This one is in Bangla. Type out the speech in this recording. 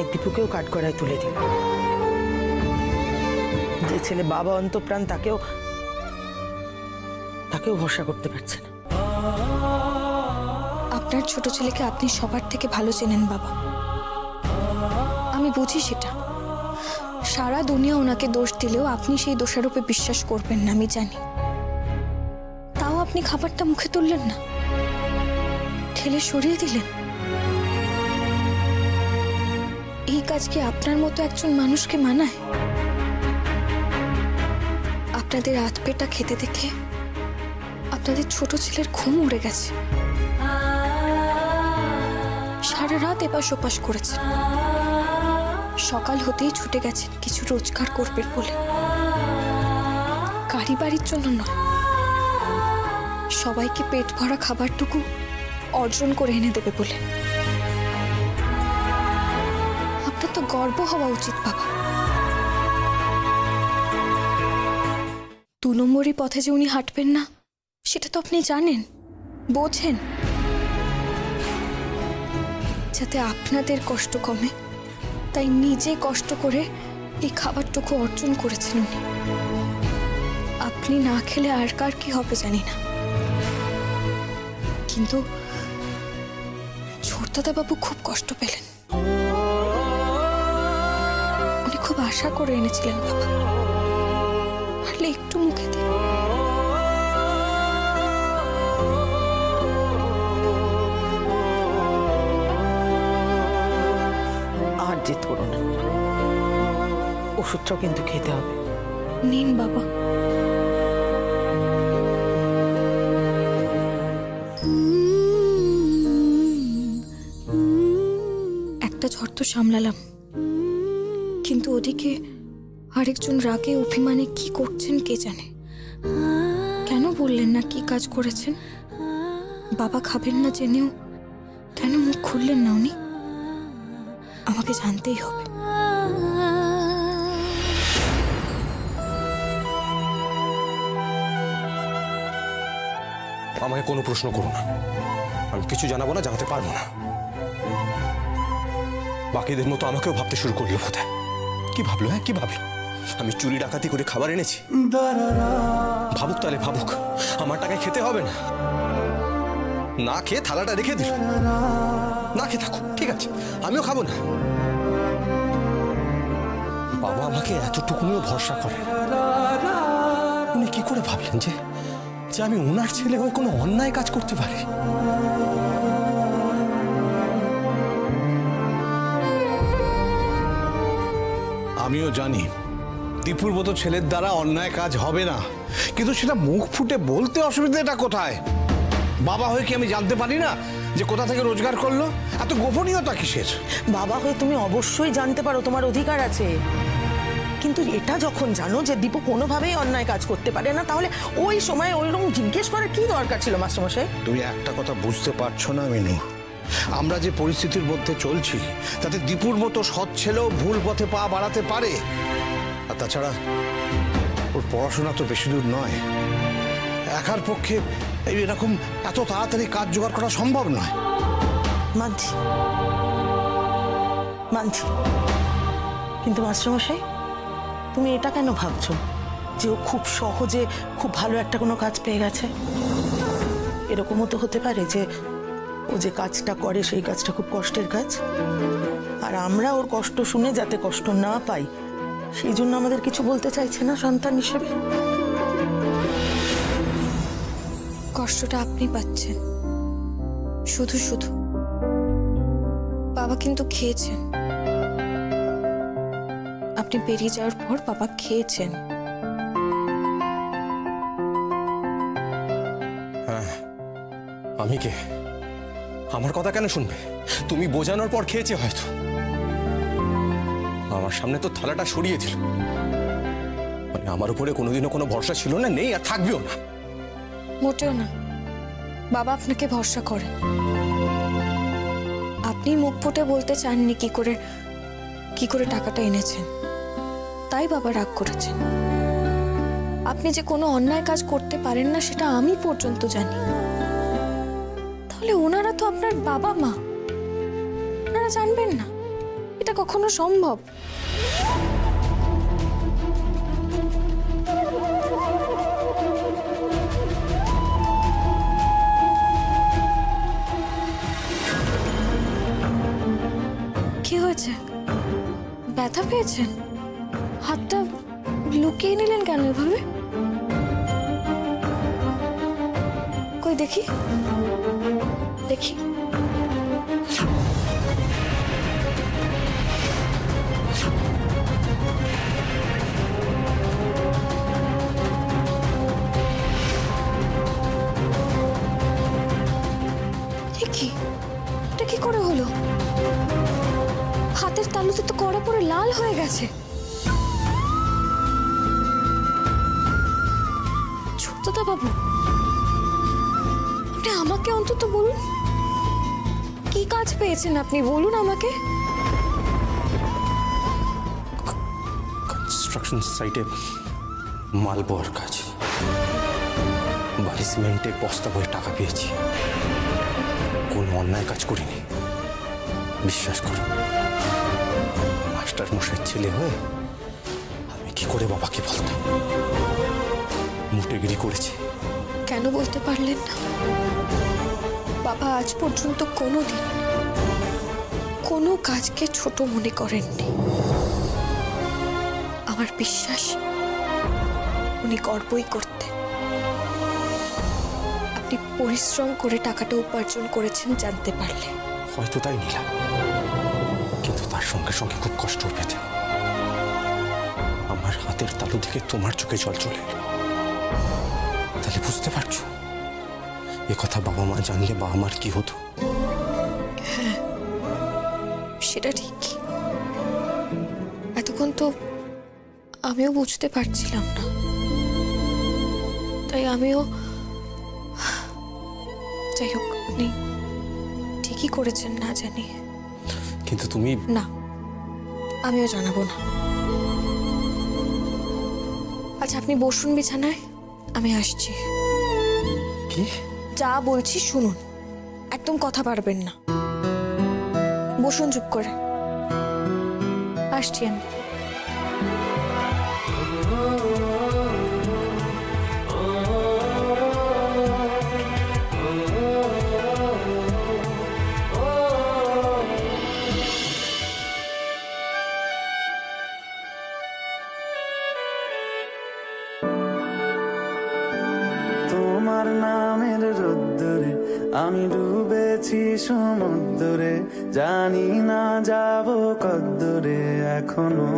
মায়ের দীপুকেও কাঠগড়ায় তুলে দিল। যে ছেলে বাবা অন্তঃপ্রাণ তাকেও ভরসা করতে পারছে না। আপনার ছোট ছেলেকে আপনি সবার থেকে ভালো চেনেন বাবা, আমি বুঝি সেটা। সারা দুনিয়া ওনাকে দোষ দিলেও আপনি সেই দোষারোপে বিশ্বাস করবেন না, আমি জানি। তাও আপনি খাবারটা মুখে তুললেন না, ঠেলে সরিয়ে দিলেন। এই কাজ কি আপনার মতো একজন মানুষকে মানায়? আপনাদের রাত পেটা খেতে দেখে আপনাদের ছোট ছেলের ঘুম উড়ে গেছে। সারা রাত এপাশ ওপাশ করেছেন, সকাল হতেই ছুটে গেছেন কিছু রোজগার করবেন বলে। গাড়ি বাড়ির জন্য নয়, সবাইকে পেট ভরা খাবারটুকু অর্জন করে এনে দেবে বলে। আপনার তো গর্ব হওয়া উচিত বাবা। 2 নম্বরই পথে যে উনি হাঁটবেন না সেটা তো আপনি জানেন, বোঝেন। যাতে আপনাদের কষ্ট কমে তাই নিজে কষ্ট করে এই খাবারটুকু অর্জন করেছেন উনি। আপনি না খেলে আর কার কি হবে জানি না, কিন্তু ছোটদাদা বাবু খুব কষ্ট পেলেন। উনি খুব আশা করে এনেছিলেন বাবা, পারলে একটু মুখে দিন। আর জিত করো না, ওষুধটাও কিন্তু খেতে হবে। নিন বাবা। একটা ঝড় তো সামলালাম, কিন্তু ওদিকে আরেকজন রাগে অভিমানে কি করছেন কে জানে। কেন বললেন না কি কাজ করেছেন? বাবা খাবেন না জেনেও কেন মুখ খুললেন না উনি? আমাকে জানতেই হবে। আমাকে কোনো প্রশ্ন করো না, আমি কিছু জানাবো না, জানাতে পারবো না। বাকিদের মতো আমাকেও ভাবতে শুরু করলো বোধহয়। কি ভাবলো? হ্যাঁ, কি ভাবলো? আমি চুরি ডাকাতি করে খাবার এনেছি? ভাবুক তাহলে ভাবুক, আমার টাকায় খেতে হবে না। না খেয়ে থালাটা রেখে দিল। না খেয়ে থাকুক, ঠিক আছে, আমিও খাবো না। বাবা আমাকে এতটুকুনিও ভরসা করে, উনি কি করে ভাবলেন যে আমি ওনার ছেলে হয়ে কোনো অন্যায় কাজ করতে পারি? আমিও জানি দীপুর মতো ছেলের দ্বারা অন্যায় কাজ হবে না, কিন্তু সেটা মুখ ফুটে বলতে অসুবিধাটা কোথায়? বাবা হয়ে কি আমি জানতে পারি না যে কোথা থেকে রোজগার করলো? এত গোপনীয়তা কিসের? বাবা হয়ে তুমি অবশ্যই জানতে পারো, তোমার অধিকার আছে। কিন্তু এটা যখন জানো যে দীপু কোনোভাবেই অন্যায় কাজ করতে পারে না, তাহলে ওই সময় ওইরকম জিজ্ঞেস করার কি দরকার ছিল মাস্টারমশাই? তুমি একটা কথা বুঝতে পারছো না মিনু, আমরা যে পরিস্থিতির মধ্যে চলছি তাতে দীপুর মতো সৎ ছেলেও ভুল পথে পা বাড়াতে পারে। আর তাছাড়া ওর পড়াশোনা তো বেশি দূর নয়, একার পক্ষে এরকম এত তাড়াতাড়ি কাজ জোগাড় করা সম্ভব নয়। মানছি মানছি, কিন্তু মাস্টারমশাই তুমি এটা কেন ভাবছো যে ও খুব সহজে খুব ভালো একটা কোনো কাজ পেয়ে গেছে? এরকমও তো হতে পারে যে ও যে কাজটা করে সেই কাজটা খুব কষ্টের কাজ, আর আমরা ওর কষ্ট শুনে যাতে কষ্ট না পাই সেই জন্য আমাদের কিছু বলতে চাইছে না সন্তান হিসেবে। কষ্টটা আপনি পাচ্ছেন শুধু শুধু। বাবা কিন্তু খেয়েছেন, আপনি বেরিয়ে যাওয়ার পর বাবা খেয়েছেন। হ্যাঁ, আমি কে? আমার কথা কেন শুনবে? তুমি বোঝানোর পর খেয়েছে হয়তো। আমার সামনে তো থালাটা সরিয়ে দিল, মানে আমার উপরে কোনোদিনও কোনো ভরসা ছিল না, নেই, আর থাকবেও না। মোটেও না, বাবা আপনাকে ভরসা করেন। আপনি মুখ ফুটে বলতে চাননি কি করে টাকাটা এনেছেন, তাই বাবা রাগ করেছেন। আপনি যে কোনো অন্যায় কাজ করতে পারেন না সেটা আমি পর্যন্ত জানি। তাহলে ওনারা তো আপনার বাবা মা, ওনারা জানবেন না এটা কখনো সম্ভব? কি হয়েছে? ব্যথা পেয়েছেন? হাতটা লুকিয়ে নিলেন কেন এভাবে? কই দেখি দেখি। কি এটা কি করে হলো? হাতের তালুতে তো কড়া পড়ে লাল হয়ে গেছে। ছোটদা বাবু, আপনি আমাকে অন্তত বলুন, কি কাজ পেয়েছেন আপনি? বলুন আমাকে। কনস্ট্রাকশন সাইটে মাল বোয়ার কাজ, বাড়ি সিমেন্টের বস্তা বয়ে টাকা পেয়েছি। কোনো অন্যায় কাজ করিনি, বিশ্বাস করো। মাস্টার মশাইয়ের ছেলে হয়ে আমি কি করে বাবাকে বলতাম? মুটেগিরি করেছি। কেন বলতে পারলেন না? বাবা আজ পর্যন্ত কোনোদিন কোনো কাজকে ছোট মনে করেননি। আমার বিশ্বাস উনি গর্বই করতেন। আপনি পরিশ্রম করে টাকাটা উপার্জন করেছেন জানতে পারলে। হয়তো তাই নিলাম, কিন্তু তার সঙ্গে সঙ্গে খুব কষ্ট পেতে। আমার হাতের তালু থেকে তোমার চোখে জল চলে এলো। তাহলে বুঝতে পারছো এ কথা বাবা মা জানলে বাবা মার কি হতো? হ্যাঁ, সেটা ঠিক। এতক্ষণ তো আমিও বুঝতে পারছিলাম না, তাই আমিও। যাই হোক, আপনি ঠিকই করেছেন না জানি। কিন্তু তুমি না, আমিও জানাবো না। আচ্ছা, আপনি বসুন বিছানায়, আমি আসছি। কি যা বলছি শুনুন, একদম কথা পারবেন না। বসুন চুপ করে, আসছি আমি। তোমার নামের রোদ্দুরে আমি ডুবেছি সমুদ্রে, জানি না যাব কদ্দুরে এখনো।